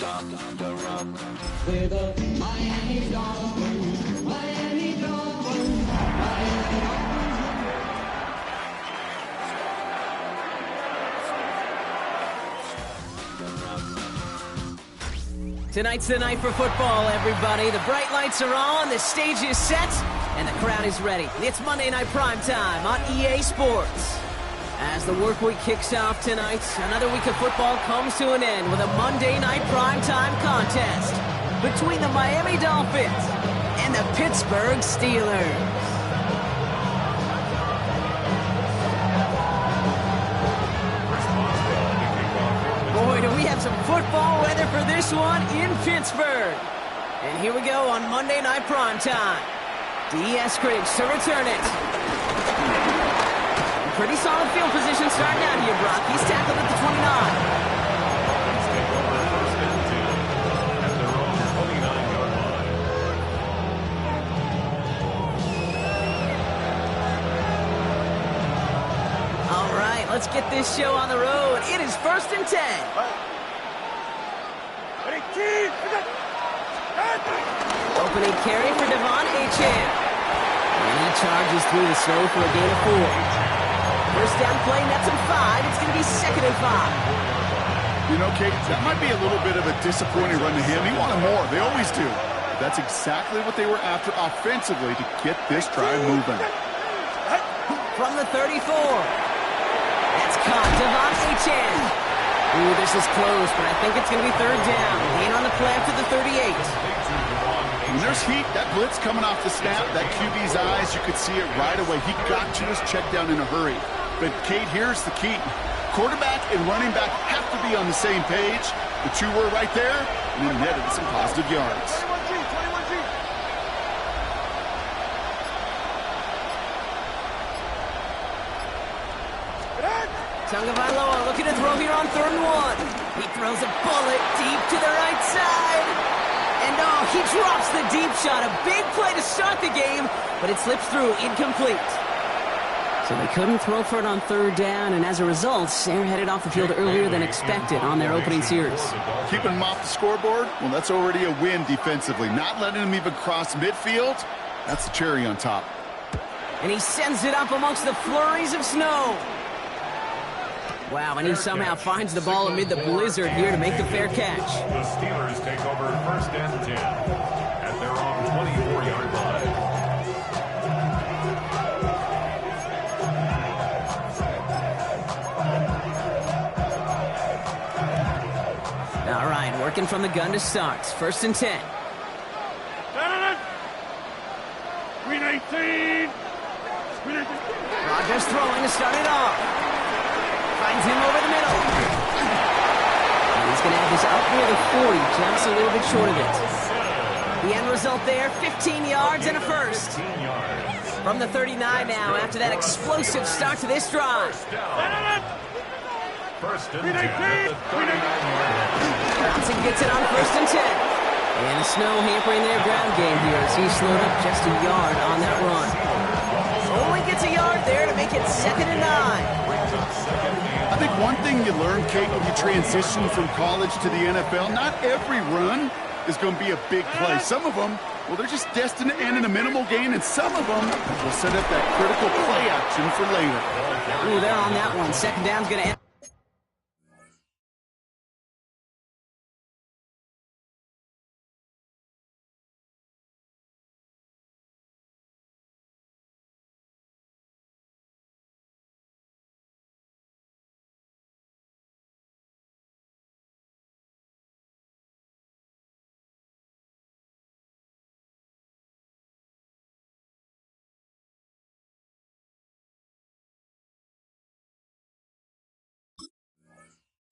We're the Miami Dolphins, Miami Dolphins, Miami Dolphins. Tonight's the night for football, everybody. The bright lights are on, the stage is set, and the crowd is ready. It's Monday Night Primetime on EA Sports. As the work week kicks off tonight, another week of football comes to an end with a Monday Night Primetime contest between the Miami Dolphins and the Pittsburgh Steelers. Boy, do we have some football weather for this one in Pittsburgh. And here we go on Monday Night Primetime. D.E.S. Scriggs to return it. Pretty solid field position starting out here, Brock. He's tackled at the 29. All right, let's get this show on the road. It is 1st and 10. Opening carry for Devon Achane. And he charges through the snow for a gain of 4. First down play, nets him 5. It's going to be 2nd and 5. You know, Kate, that might be a little bit of a disappointing run to him. He wanted more. They always do. That's exactly what they were after offensively to get this drive moving. From the 34. That's caught. Devon Achane. Ooh, this is close, but I think it's going to be 3rd down. Gain on the play up to the 38. When there's heat, that blitz coming off the snap, that QB's eyes, you could see it right away. He got to his check down in a hurry. But, Kate, here's the key. Quarterback and running back have to be on the same page. The two were right there, and it netted some positive yards. Tagovailoa looking to throw here on 3rd and 1. He throws a bullet deep to the right side. And oh, he drops the deep shot. A big play to start the game, but it slips through, incomplete. So they couldn't throw for it on 3rd down, and as a result, they're headed off the field earlier than expected on their opening series. Keeping them off the scoreboard? Well, that's already a win defensively. Not letting them even cross midfield, that's the cherry on top. And he sends it up amongst the flurries of snow. Wow, and he somehow finds the ball amid the blizzard here to make the fair catch. The Steelers take over 1st and 10 at their own 24-yard line. All right, working from the gun to start. 1st and 10. Green 18. Rodgers throwing to start it off. Finds him over the middle. And he's going to have this up near the 40, jumps a little bit short of it. The end result there, 15 yards and a first. From the 39 now, after that explosive start to this drive. 1st and 10 at the 39-yard line. Johnson gets it on 1st and 10. And the snow hampering their ground game here as he slowed up just a yard on that run. Only gets a yard there to make it 2nd and 9. I think one thing you learn, Kate, when you transition from college to the NFL, not every run is going to be a big play. Some of them, well, they're just destined to end in a minimal gain, and some of them will set up that critical play action for later. Ooh, they're on that one. 2nd down's going to end.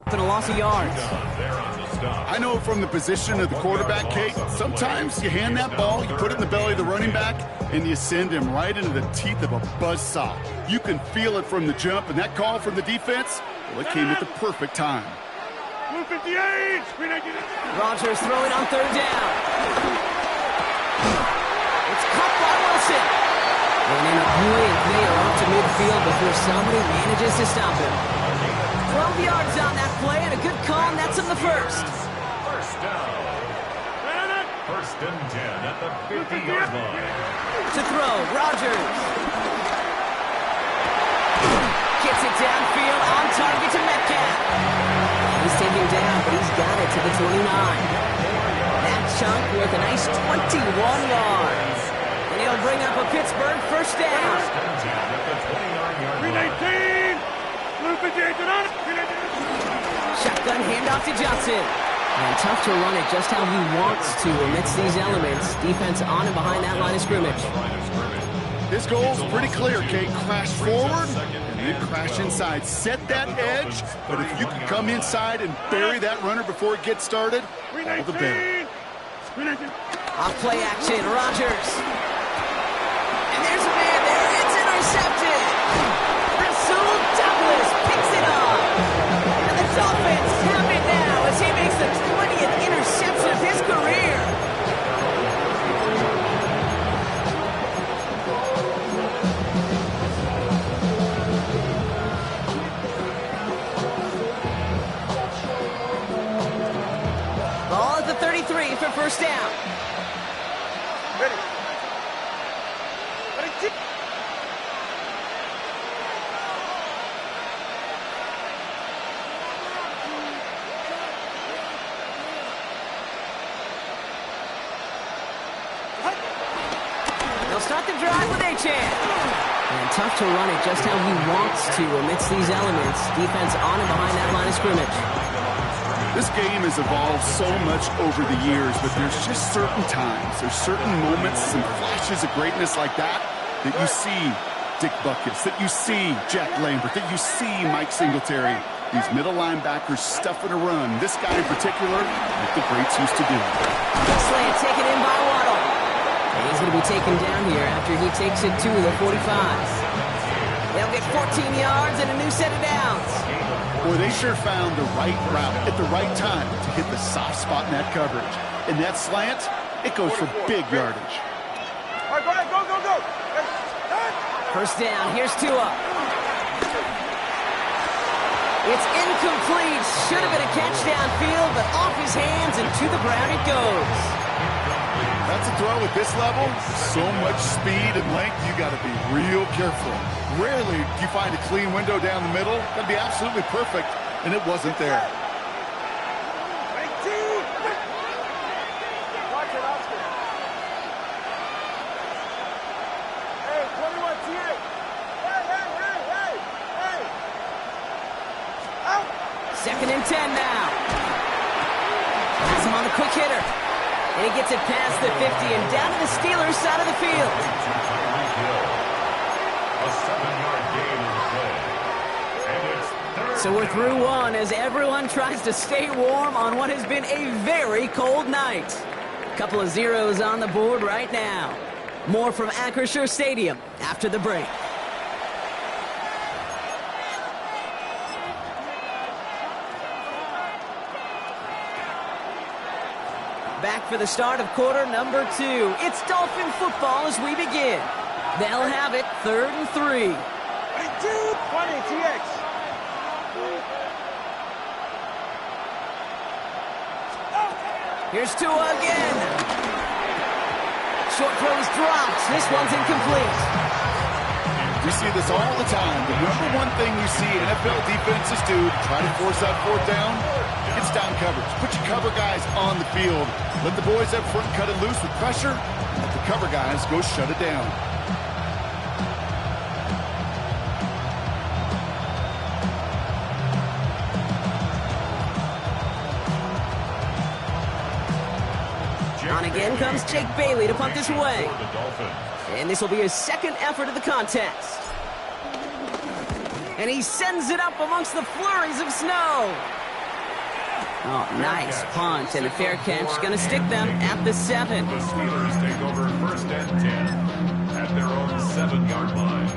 And a loss of yards. I know from the position of the quarterback, Kate, sometimes you hand that ball, you put it in the belly of the running back, and you send him right into the teeth of a buzzsaw. You can feel it from the jump, and that call from the defense, well, it came at the perfect time. 58. Rodgers throwing on 3rd down. It's caught by Wilson. And in a brilliant play up to midfield before somebody manages to stop him. 12 yards on that play and a good call, and that's him the first. down. First and 10 at the 50-yard line. To throw, Rodgers. Gets it downfield, on target to Metcalf. He's taken down, but he's got it to the 29. That chunk worth a nice 21 yards. And he'll bring up a Pittsburgh first down. First and 10 at the 20-yard Green line. 18. Blue 58 to none. Green 18. Shotgun handoff to Johnson. And tough to run it just how he wants to amidst these elements. Defense on and behind that line of scrimmage. His goal's pretty clear, Kate. Crash forward and then crash inside. Set that edge, but if you can come inside and bury that runner before it gets started, Green all the better. 18. Green 18. Off play action, Rodgers. And there's a man there. It's intercepted. Rasul Douglas picks it up. And the Dolphins have it now as he makes the 20th interception of his career. Ball at the 33 for first down. Ready. Ready. They'll start the drive with Achane. And tough to run it just how he wants to amidst these elements. Defense on and behind that line of scrimmage. This game has evolved so much over the years, but there's just certain times, there's certain moments and flashes of greatness like that that you see Dick Butkus, that you see Jack Lambert, that you see Mike Singletary. These middle linebackers stuffing a run. This guy in particular, like the greats used to do. Slant taken in by Waddle. And he's going to be taken down here after he takes it to the 45. They'll get 14 yards and a new set of downs. Boy, they sure found the right route at the right time to hit the soft spot in that coverage. And that slant, it goes for big yardage. All right, go ahead. Go, go, go. First down, here's Tua. It's incomplete. Should have been a catch downfield, but off his hands and to the ground it goes. That's a throw at this level. So much speed and length, you got to be real careful. Rarely do you find a clean window down the middle. Got to be absolutely perfect, and it wasn't there. 22. Watch it, watch it. Hey, 21, T8. Hey. Out. Second and 10 now. Has him on the quick hitter. And he gets it past the 50 and down to the Steelers' side of the field. A 7-yard gain in the play. And it's third So we're through one as everyone tries to stay warm on what has been a very cold night. Couple of zeros on the board right now. More from Acrisure Stadium after the break. Back for the start of quarter number 2. It's Dolphin football as we begin. They'll have it 3rd and 3. 22. 20, TX. Here's Tua again. Short throw is dropped. This one's incomplete. We see this all the time. The number one thing you see NFL defenses do to try to force that fourth down, it's down coverage. Put your cover guys on the field. Let the boys up front cut it loose with pressure. Let the cover guys go shut it down. On again comes Jake Bailey to punt this away. for the Dolphins. And this will be his second effort of the contest. And he sends it up amongst the flurries of snow. Oh, nice punt and a fair catch. Going to stick them at the 7. The Steelers take over first and 10 at their own 7-yard line.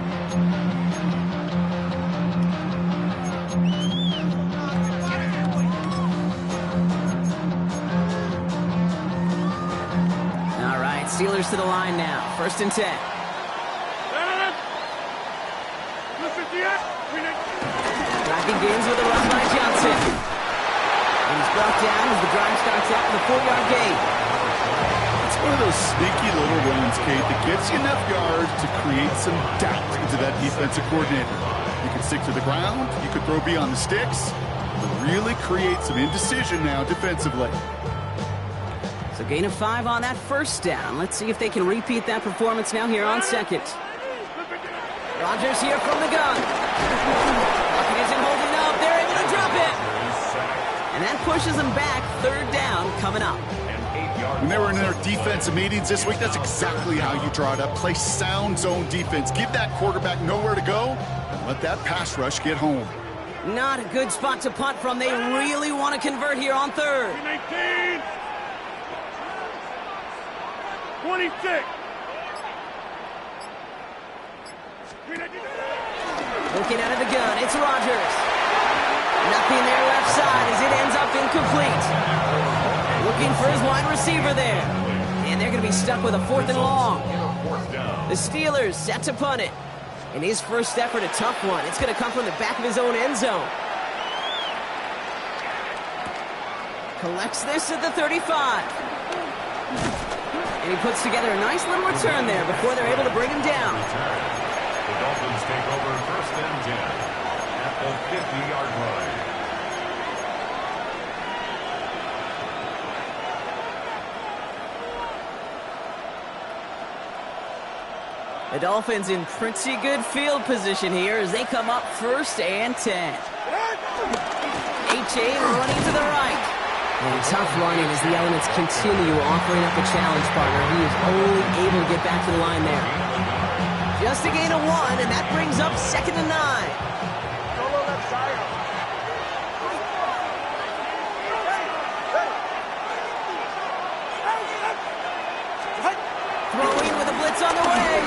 All right, Steelers to the line now. First and 10. Blue 58. Green 18. Back begins with a run by Johnson. And he's brought down as the drive starts out with a 4-yard gain. It's one of those sneaky little runs, Kate, that gets you enough yards to create some doubt into that defensive coordinator. You can stick to the ground, you could throw beyond the sticks, but really create some indecision now defensively. So gain of 5 on that first down. Let's see if they can repeat that performance now here on second. Rodgers here from the gun. Clock isn't holding up. They're able to drop it. And that pushes them back. 3rd down coming up. When they were in their defensive meetings this week, that's exactly how you draw it up. Play sound zone defense. Give that quarterback nowhere to go and let that pass rush get home. Not a good spot to punt from. They really want to convert here on 3rd. 19. 26. Looking out of the gun, it's Rodgers. Nothing there left side as it ends up incomplete. Looking for his wide receiver there. And they're going to be stuck with a 4th and long. The Steelers set to punt it. In his first effort, a tough one. It's going to come from the back of his own end zone. Collects this at the 35. And he puts together a nice little return there before they're able to bring him down. The Dolphins take over 1st and 10 at the 50-yard line. The Dolphins in pretty good field position here as they come up 1st and 10. H.A. running to the right. And tough running as the elements continue offering up a challenge partner. He is only able to get back to the line there. Just a gain of 1, and that brings up 2nd and 9. Solo left side. Throwing with a blitz on the way.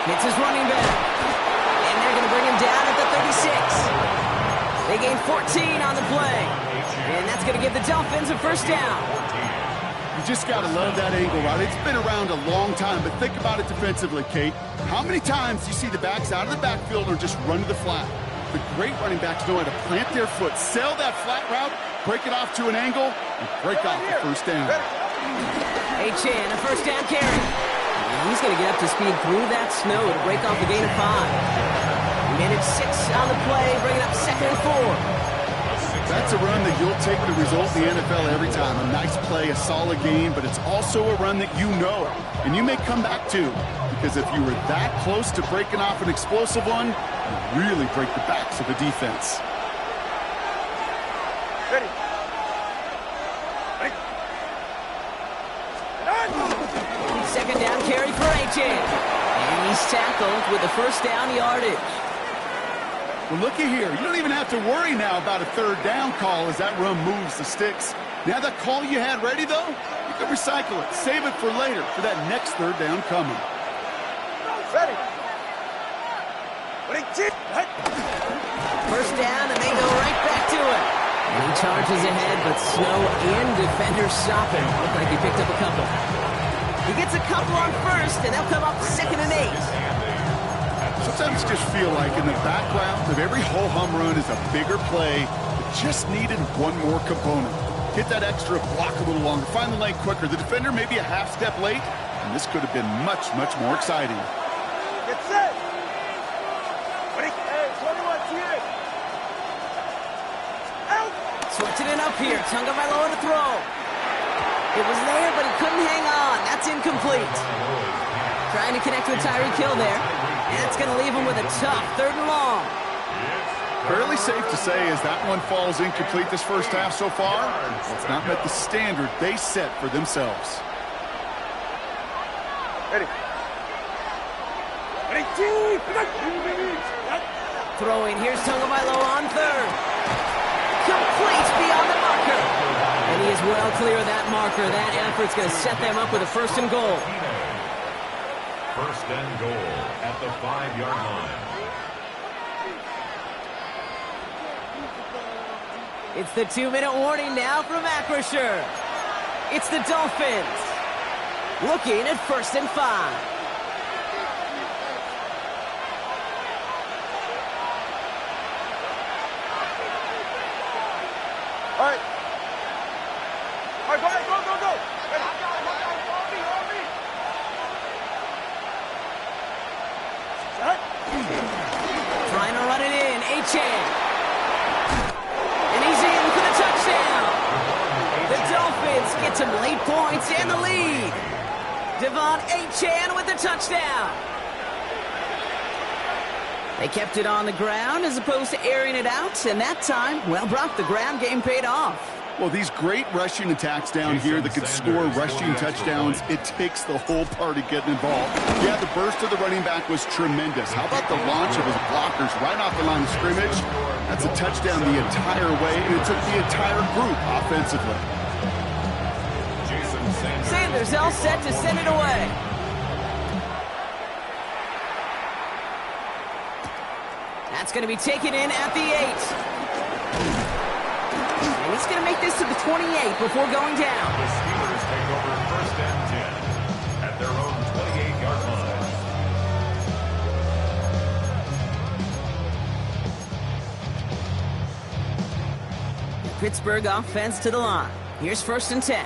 Hits his running back. And they're going to bring him down at the 36. They gain 14 on the play. And that's going to give the Dolphins a 1st down. You just got to love that angle, right? It's been around a long time, but think about it defensively, Kate. How many times do you see the backs out of the backfield or just run to the flat? The great running backs know how to plant their foot, sail that flat route, break it off to an angle, and break off the 1st down. H.N., a 1st down carry. And he's going to get up to speed through that snow to break off a gain of 5. He made it 6 on the play, bringing up 2nd and 4. That's a run that you'll take the result in the NFL every time. A nice play, a solid game, but it's also a run that you know and you may come back to, because if you were that close to breaking off an explosive one, you really break the backs of the defense. Ready. Second down carry for H.N. And he's tackled with the 1st down yardage. Well, looky here. You don't even have to worry now about a 3rd down call as that run moves the sticks. Now that call you had ready, though, you can recycle it. Save it for later for that next 3rd down coming. Ready. 1st down, and they go right back to it. And he charges ahead, but snow and defenders stop him. Looked like he picked up a couple. He gets a couple on 1st, and they'll come up 2nd and 8. Sometimes just feel like in the background of every ho-hum run is a bigger play that just needed one more component. Hit that extra block a little longer, find the lane quicker. The defender may be a half step late, and this could have been much, much more exciting. Get set. Ready. Hey, 21 TX. Out. Switching it up here. Tagovailoa to throw. It was there, but he couldn't hang on. That's incomplete. Trying to connect with Tyreek Hill there. And it's going to leave him with a tough 3rd and long. Fairly safe to say as that one falls incomplete this first half so far, it's not met the standard they set for themselves. Ready. Throwing, here's Tagovailoa on 3rd. Complete beyond the marker. And he is well clear of that marker. That effort's going to set them up with a 1st and goal. 1st and goal at the 5-yard line. It's the 2-minute warning now from Acrisure. It's the Dolphins looking at 1st and 5. Trying to run it in. Achane. And he's in for the touchdown. The Dolphins get some late points and the lead. Devon Achane with the touchdown. They kept it on the ground as opposed to airing it out, and that time, well, Brock, the ground game paid off. Well, these great rushing attacks down here that could score rushing touchdowns, it takes the whole party getting involved. Yeah, the burst of the running back was tremendous. How about the launch of his blockers right off the line of scrimmage? That's a touchdown the entire way, and it took the entire group offensively. Sanders all set to send it away. That's going to be taken in at the 8. And he's going to make this to the 28 before going down. The Steelers take over first and 10 at their own 28-yard line. Pittsburgh offense to the line. Here's first and 10.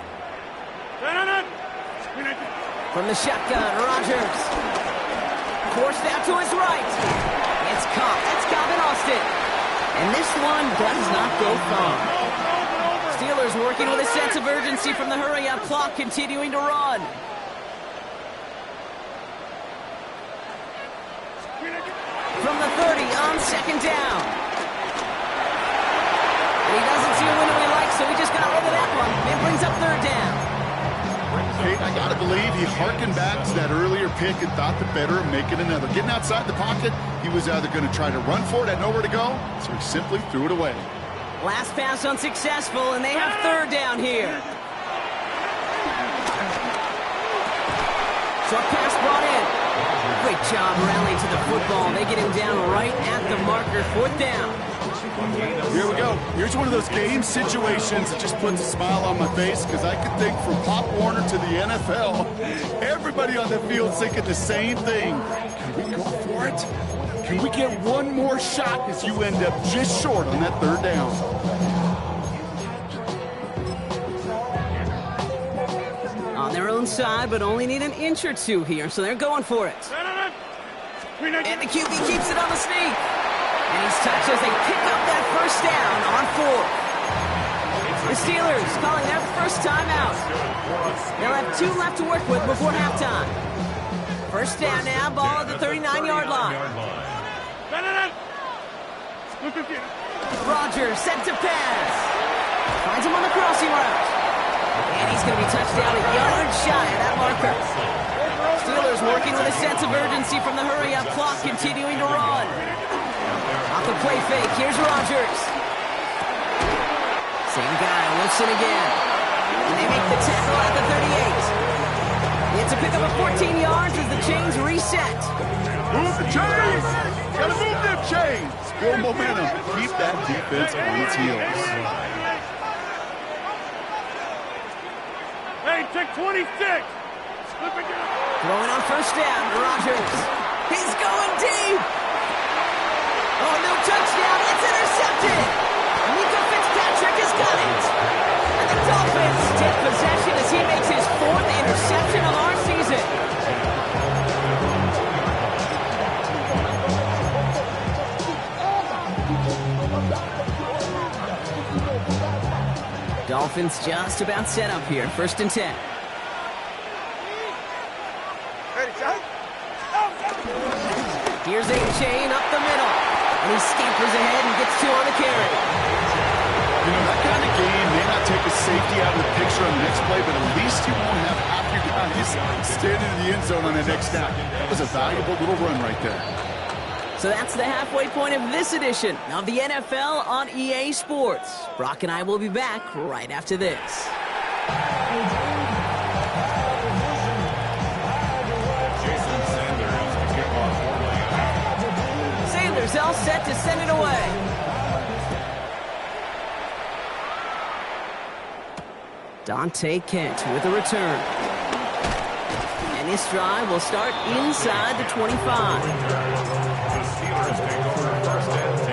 From the shotgun, Rodgers. Forced out to his right. It's caught. That's Calvin Austin. And this one does not go far. Steelers working with a sense of urgency from the hurry-up clock, continuing to run. From the 30 on second down. And he doesn't see a window he likes, so he just got rid of that one. It brings up third down. Kate, I got to believe he harkened back to that earlier pick and thought the better of making another. Getting outside the pocket, he was either going to try to run for it, had nowhere to go, so he simply threw it away. Last pass unsuccessful, and they have third down here. Short pass brought in. Great job rallying to the football. They get him down right at the marker. Fourth down. Here we go. Here's one of those game situations that just puts a smile on my face because I could think from Pop Warner to the NFL, everybody on the field thinking the same thing. Can we go for it? Can we get one more shot as you end up just short on that third down? On their own side, but only need an inch or two here, so they're going for it. And the QB keeps it on the sneak. And he's touched as they pick up that first down on 4. The Steelers calling their first timeout. They'll have 2 left to work with before halftime. First down now, ball at the 39-yard line. Rodgers set to pass. Finds him on the crossing route. And he's going to be touched down a yard shy of that marker. Steelers working with a sense of urgency from the hurry-up clock, continuing to run. Off the play fake, here's Rodgers. Same guy, Wilson again. And they make the tackle at the 38. It's a pickup of 14 yards as the chains reset. Move the chains! Gotta move them chains! Build momentum. Keep that defense on its heels. Hey, take 26! Throwing on first down, Rodgers. He's going deep! Oh, no touchdown. It's intercepted. Nico Fitzpatrick has got it. And the Dolphins take possession as he makes his 4th interception of our season. Dolphins just about set up here. First and 10. Here's Achane up the middle. And he scampers ahead and gets 2 on the carry. You know, that kind of game may not take a safety out of the picture on the next play, but at least you won't have half your guys standing in the end zone on the next down. That was a valuable little run right there. So that's the halfway point of this edition of the NFL on EA Sports. Brock and I will be back right after this. Sanders all set to send it away. Dante Kent with a return. And this drive will start inside the 25. The Steelers take over first and 10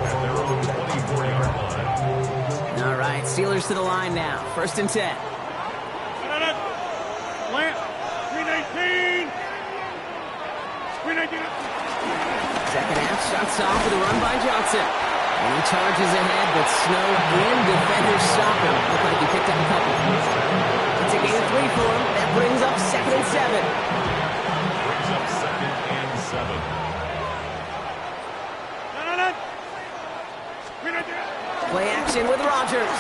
at their own 24-yard line. All right, Steelers to the line now. First and 10. Second half, shots off with a run by Johnson. And he charges ahead, but Snow and defenders stop him. Looked like he picked up a couple. It's a gain of 3 for him. That brings up 2nd and 7. Brings up 2nd and 7. Play action with Rodgers.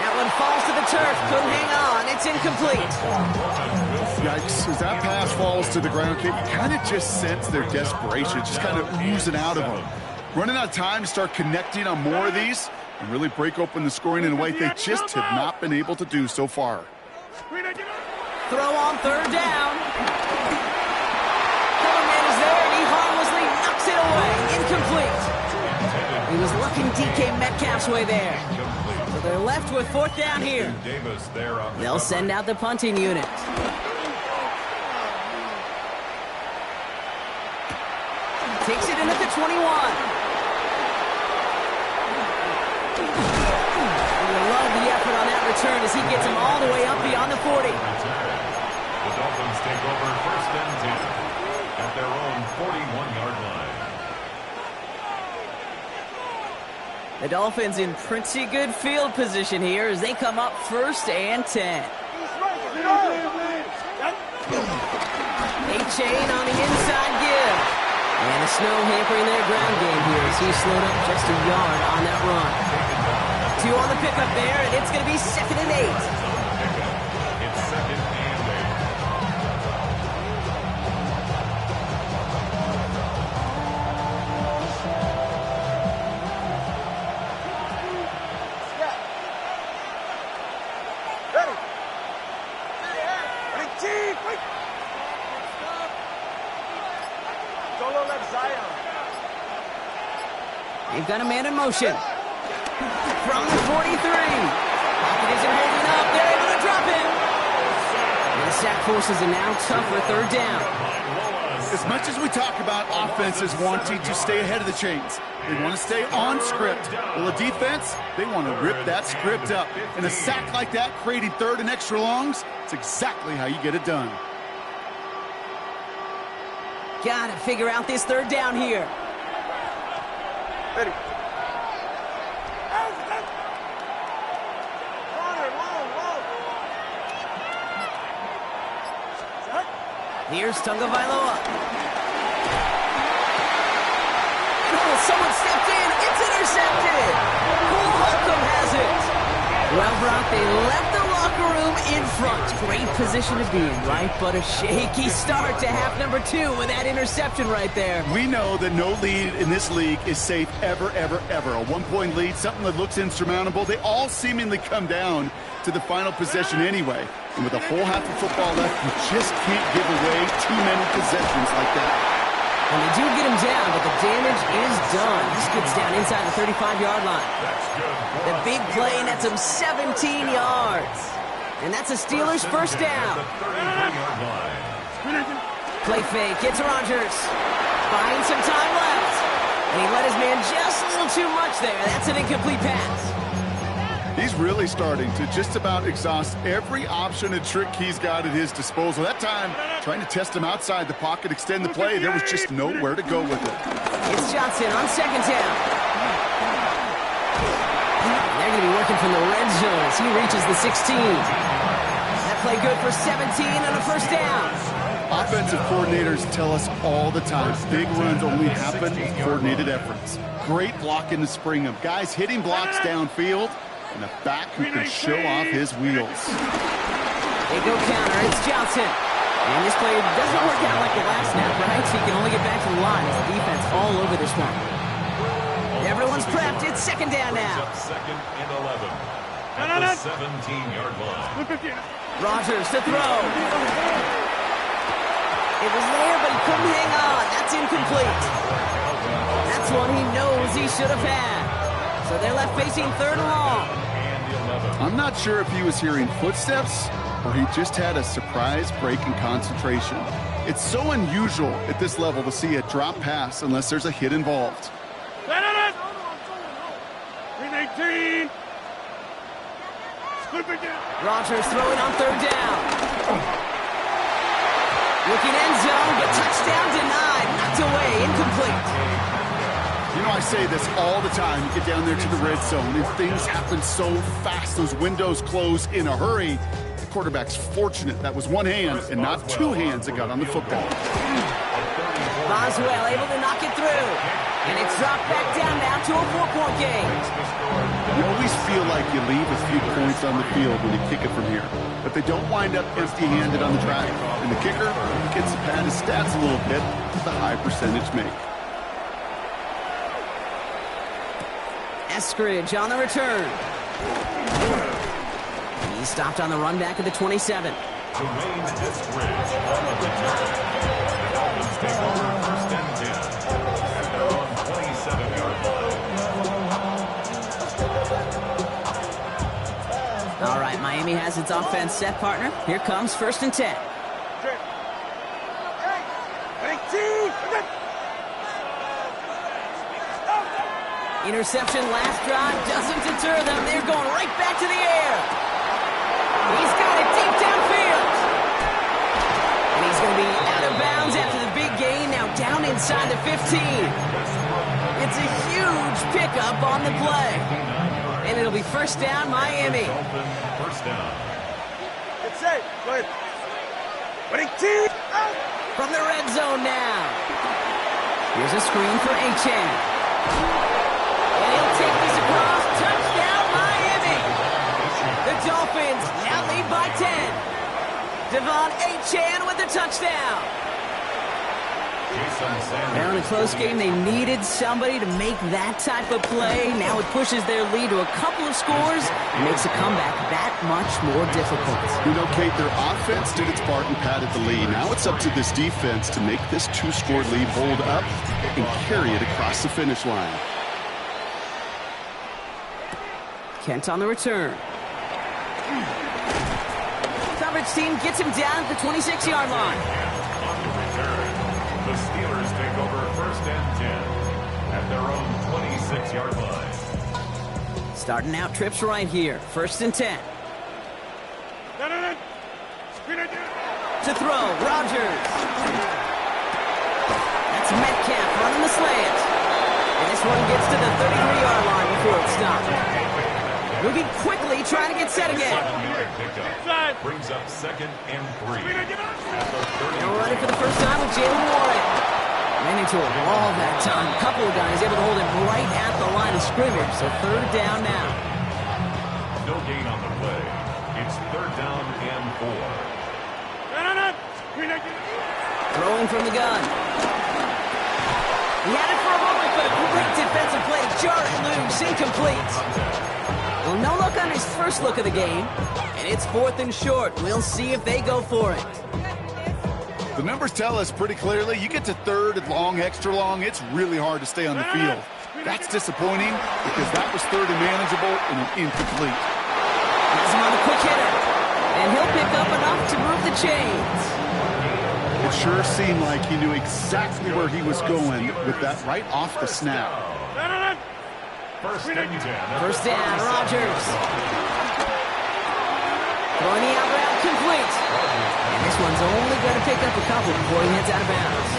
That one falls to the turf. Couldn't hang on. It's incomplete. Yikes. As that pass falls to the ground, Kate, you kind of just sense their desperation, just kind of oozing out of them. Running out of time to start connecting on more of these and really break open the scoring in a way they just have not been able to do so far. Throw on 3rd down. Coleman is there, and he harmlessly knocks it away. Incomplete. He was looking DK Metcalf's way there. So they're left with 4th down here. They'll send out the punting unit. Takes it in at the 21. Love the effort on that return as he gets him all the way up beyond the 40. The Dolphins take over 1st and 10 at their own 41-yard line. The Dolphins in pretty good field position here as they come up 1st and 10. A-Chain on the inside give. And the Snow hampering their ground game here as he slowed up just a yard on that run. 2 on the pickup there, and it's going to be 2nd and 8. It's 2nd and 8. Ready. Ready, team, quick. Solo left Zion. They've got a man in motion. From the 43. Pocket isn't holding up. They're able to drop him. And the sack forces a now tougher 3rd down. As much as we talk about offenses wanting to stay ahead of the chains, they want to stay on script. Well, the defense, they want to rip that script up. And a sack like that, creating 3rd and extra longs, it's exactly how you get it done. Got to figure out this 3rd down here. Ready. Here's Tagovailoa. Oh, someone stepped in. It's intercepted. Cole Holcomb has it. Well, Brock, they left the locker room in front. Great position to be in, right? But a shaky start to half number 2 with that interception right there. We know that no lead in this league is safe ever, ever, ever. A 1-point lead, something that looks insurmountable. They all seemingly come down to the final possession anyway. And with a whole half of football left, you just can't give away too many possessions like that. And they do get him down, but the damage is done. This gets down inside the 35-yard line. The big play nets him 17 yards. And that's a Steelers 1st down. Play fake. It's Rodgers. Buying some time left. And he let his man just a little too much there. That's an incomplete pass. He's really starting to just about exhaust every option and trick he's got at his disposal. That time, trying to test him outside the pocket, extend the play, there was just nowhere to go with it. It's Johnson on 2nd down. They're going to be working from the red zone as he reaches the 16. That play good for 17 on a 1st down. Offensive coordinators tell us all the time, big runs only happen with coordinated efforts. Great blocking to spring them. Guys hitting blocks downfield, and a back who can show off his wheels. They go counter. It's Johnson. And this play doesn't work out like the last snap, right? So he can only get back to the line as the defense all over this one. Everyone's prepped. It's 2nd down now. 2nd and 11 at the 17-yard line. Rodgers to throw. It was there, but he couldn't hang on. That's incomplete. That's one he knows he should have had. So they're left facing 3rd and long. I'm not sure if he was hearing footsteps or he just had a surprise break in concentration. It's so unusual at this level to see a drop pass unless there's a hit involved. 18. Rodgers throwing on 3rd down. Looking end zone, but touchdown I say this all the time. You get down there to the red zone, and things happen so fast. Those windows close in a hurry. The quarterback's fortunate that was one hand and not two hands that got on the football. Boswell able to knock it through. And it's dropped back down now to a 4-point game. You always feel like you leave a few points on the field when you kick it from here. But they don't wind up empty-handed on the track. And the kicker gets to pad his stats a little bit with a high percentage make. Eskridge on the return. He's stopped on the run back at the 27. Jermaine Eskridge on the return. The Dolphins take over first and 10 at their own 27-yard line. All right, Miami has its offense set, partner. Here comes first and 10. Interception last drive doesn't deter them. They're going right back to the air. He's got it deep downfield. And he's going to be out of bounds after the big gain. Now down inside the 15. It's a huge pickup on the play. And it'll be first down, Miami. First down. It's safe. Go ahead. Winning team. From the red zone now. Here's a screen for Achane. And he'll take this across. Touchdown, Miami. The Dolphins now lead by 10. Devon Achane with the touchdown. Now in a close game, they needed somebody to make that type of play. Now it pushes their lead to a couple of scores and makes a comeback that much more difficult. You know, Kate, their offense did its part and padded the lead. Now it's up to this defense to make this two-score lead hold up and carry it across the finish line. Kent on the return. Coverage team gets him down at the 26-yard line. On the return, the Steelers take over first and 10 at their own 26-yard line. Starting out trips right here. First and 10. No. Screen it. To throw, Rodgers. That's Metcalf running the slant. And this one gets to the 33-yard line before it's stopped. Moving quickly, trying to get set again. Brings up second and 3. They'll run it for the first time with Jaylen Warren. Ran into a wall that time. A couple of guys able to hold him right at the line of scrimmage. So third down now. No gain on the play. It's third down and 4. No. Screen it. Throwing from the gun. He had it for a moment, but a great defensive play. Jarrett loose, incomplete. Well, no look on his first look of the game, and it's fourth and short. We'll see if they go for it. The numbers tell us pretty clearly, you get to third and long, extra long, it's really hard to stay on the field. That's disappointing because that was third and manageable and an incomplete. Has him on the quick hitter, and he'll pick up enough to move the chains. It sure seemed like he knew exactly where he was going with that right off the snap. No. First and 10. First down, Rodgers. Throwing the out route complete. And this one's only going to pick up a couple before he heads out of bounds.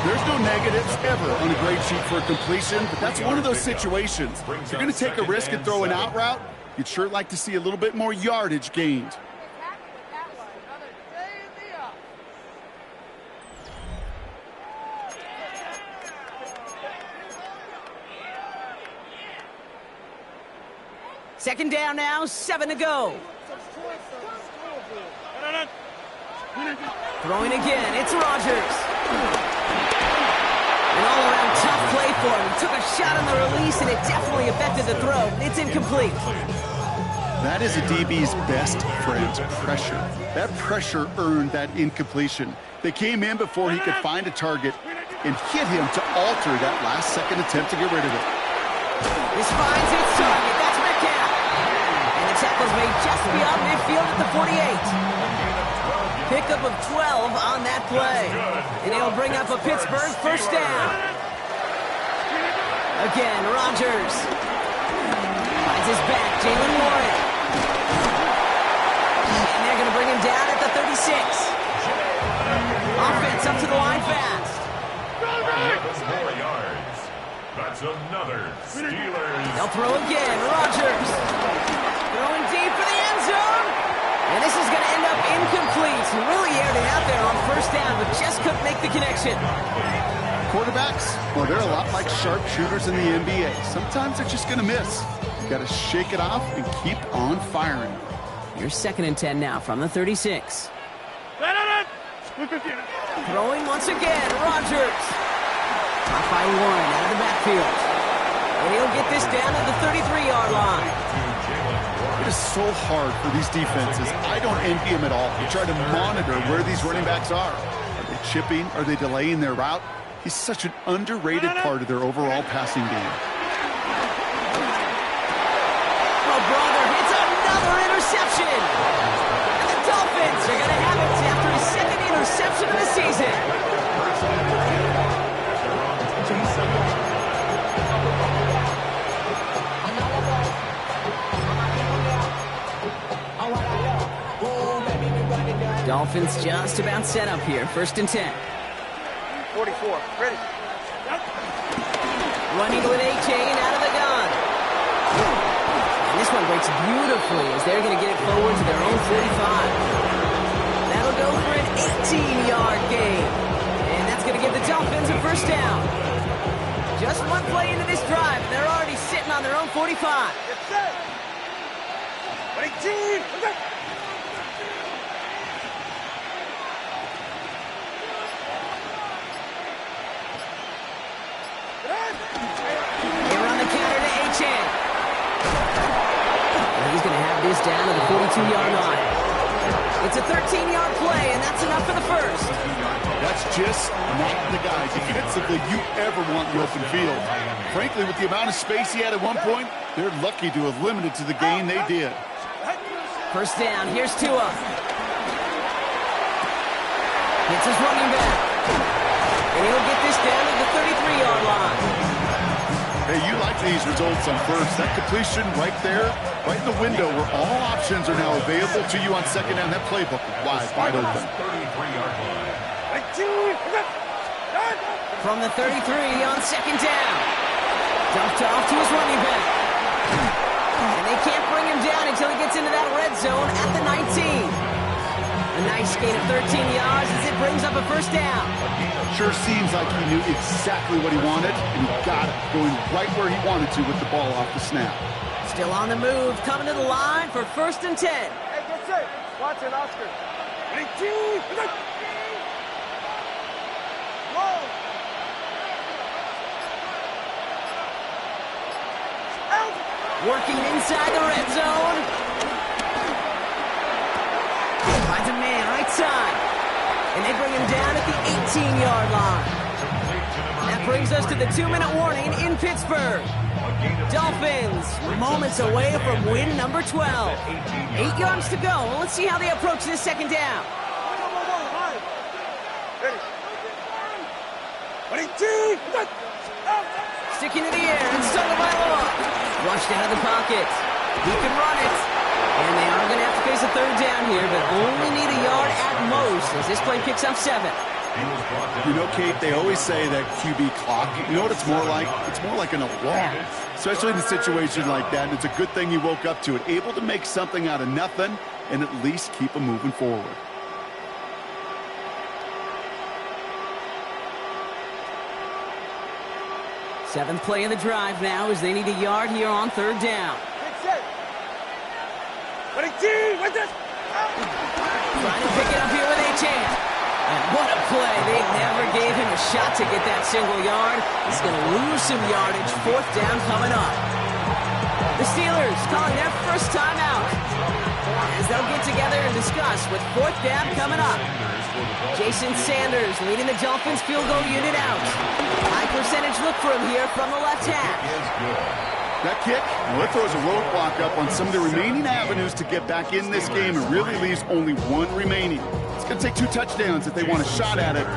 There's no negatives ever on a grade sheet for a completion, but that's one of those situations. If you're going to take a risk and throw an out route, you'd sure like to see a little bit more yardage gained. Second down now, 7 to go. Throwing again, it's Rodgers. An all-around tough play for him. He took a shot on the release, and it definitely affected the throw. It's incomplete. That is a DB's best friend, pressure. That pressure earned that incompletion. They came in before he could find a target and hit him to alter that last-second attempt to get rid of it. This finds its target. That's Metcalf. And the tackle's made just beyond midfield at the 48. Pickup of 12 on that play. And it'll bring up a Pittsburgh first down. Again, Rodgers. Finds his back, Jaylen Warren. And they're going to bring him down at the 36. Offense up to the line fast. 4 yards. That's another Steelers. They'll throw again. Rodgers throwing deep for the end zone. And this is going to end up incomplete. He really aired it out there on first down, but just couldn't make the connection. Quarterbacks, well, they're a lot like sharpshooters in the NBA. Sometimes they're just going to miss. You got to shake it off and keep on firing. Here's 2nd and 10 now from the 36. Throwing once again, Rodgers. Caught by 1 out of the backfield. And he'll get this down to the 33-yard line. It is so hard for these defenses. I don't envy them at all. You try to monitor where these running backs are. Are they chipping? Are they delaying their route? He's such an underrated part of their overall passing game. Oh, brother, it's another interception. And the Dolphins are going to have it after his 2nd interception of the season. Dolphins just about set up here. 1st and 10. 44. Ready. Running with A-Chain out of the gun. And this one breaks beautifully as they're going to get it forward to their own 45. That'll go for an 18-yard gain. And that's going to give the Dolphins a first down. Just one play into this drive, and they're already sitting on their own 45. Get set. 18. Okay. They run the counter to A-Chain. And he's going to have this down to the 42-yard line. It's a 13-yard play, and that's enough for the first. That's just not the guy defensively you ever want in the open field. Frankly, with the amount of space he had at one point, they're lucky to have limited to the gain they did. First down, here's Tua. It's his running back. And he'll get this down to the 33-yard line. Hey, you like these results on first. That completion right there, right in the window where all options are now available to you on 2nd down. That playbook is wide open. 33-yard line. 19. From the 33 on 2nd down. Dumped off to his running back. And they can't bring him down until he gets into that red zone at the 19. A nice gain of 13 yards as it brings up a first down. Sure seems like he knew exactly what he wanted, and he got it, going right where he wanted to with the ball off the snap. Still on the move, coming to the line for 1st and 10. Hey, get set. Watson, Oscar. 19. Whoa. Out. Working inside the red zone. Finds a man right side. And they bring him down at the 18-yard line. That brings us to the 2-minute warning in Pittsburgh. Dolphins, moments away from win number 12. 8 yards to go. Let's see how they approach this 2nd down. Ready. 22. Sticking to the air and Tagovailoa. Rushed out of the pocket. He can run it. And they are going to have to face a 3rd down here, but only need a yard at most as this play picks up 7. You know, Kate, they always say that QB clock, you know what it's more like? It's more like an alarm, especially in a situation like that. And it's a good thing you woke up to it, able to make something out of nothing and at least keep them moving forward. Seventh play of the drive now as they need a yard here on 3rd down. Get set. 22. What's this? Trying to pick it up here with A-Chain. And what a play. They never gave him a shot to get that single yard. He's going to lose some yardage. 4th down coming up. The Steelers calling their first time out as they'll get together and discuss with 4th down coming up. Jason Sanders leading the Dolphins field goal unit out. High percentage look for him here from the left half. That kick, well, it throws a roadblock up on some of the remaining avenues to get back in this game and really leaves only one remaining. It's going to take 2 touchdowns if they want a shot at it.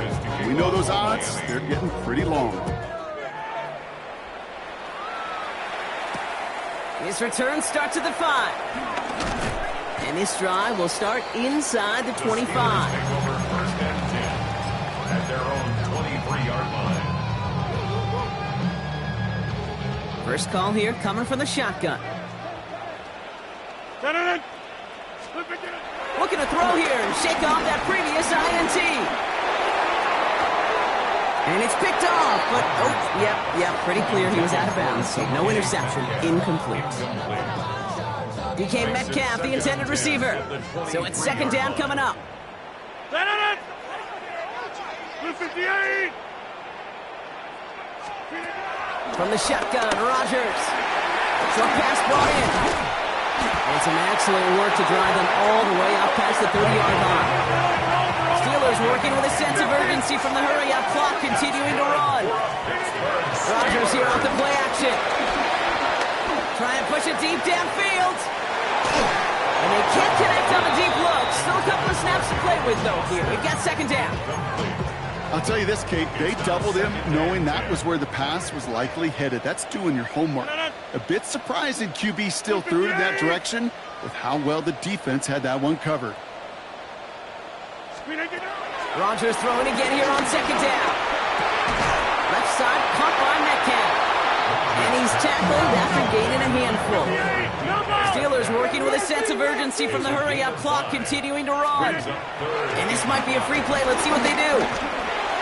We know those odds, they're getting pretty long. His return starts at the 5. And this drive will start inside the 25. Take over 1st and 10 at their own 23-yard line. 2 First call here coming from the shotgun. Looking to throw here and shake off that previous INT. And it's picked off, but, yep, pretty clear he was out of bounds, so no interception, incomplete. DK Metcalf, the intended receiver. So it's second down coming up. From the shotgun, Rodgers. Short pass brought in. And some excellent work to drive them all the way up past the 30-yard line. Steelers working with a sense of urgency from the hurry-up clock, continuing to run. Rodgers here off the play action. Try and push it deep downfield. And they can't connect on the deep look. Still a couple of snaps to play with, though, here. We've got second down. I'll tell you this, Kate, they doubled him knowing that was where the pass was likely headed. That's doing your homework. A bit surprising QB still threw it in that direction with how well the defense had that one covered. Rodgers throwing again here on second down. Left side, caught by Metcalf. And he's tackled after gaining a handful. Steelers working with a sense of urgency from the hurry-up clock, continuing to run. And this might be a free play. Let's see what they do.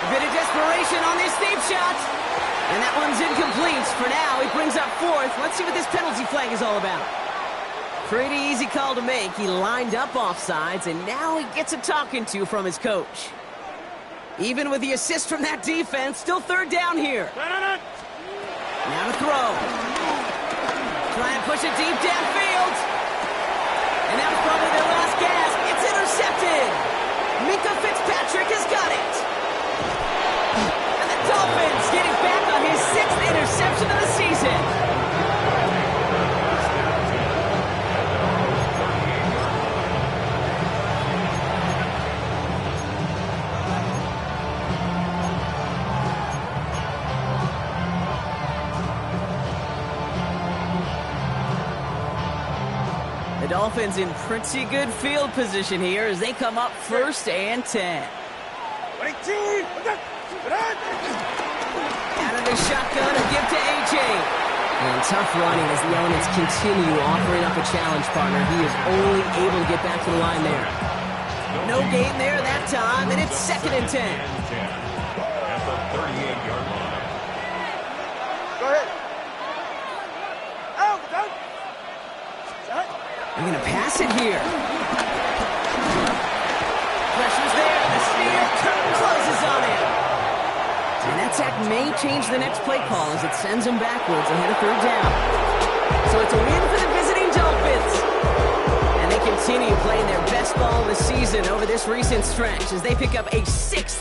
A bit of desperation on this deep shot. And that one's incomplete. For now, he brings up fourth. Let's see what this penalty flag is all about. Pretty easy call to make. He lined up offsides, and now he gets a talking to from his coach. Even with the assist from that defense, still third down here. Now to throw. Try and push it deep downfield. And that was probably their last gasp. It's intercepted. Minkah Fitzpatrick has got it. And the Dolphins getting back on his sixth interception of the season. Dolphins in pretty good field position here as they come up first and 10. Out of the shotgun, a give to A.J. And tough running as the elements continue offering up a challenge partner. He is only able to get back to the line there. No gain there that time, and it's second and 10. At the 38-yard line. Go ahead. Out. They're going to pass it here. Pressure's there. The steer closes on him. And that sack may change the next play call as it sends him backwards ahead of third down. So it's a win for the visiting Dolphins. And they continue playing their best ball of the season over this recent stretch as they pick up a sixth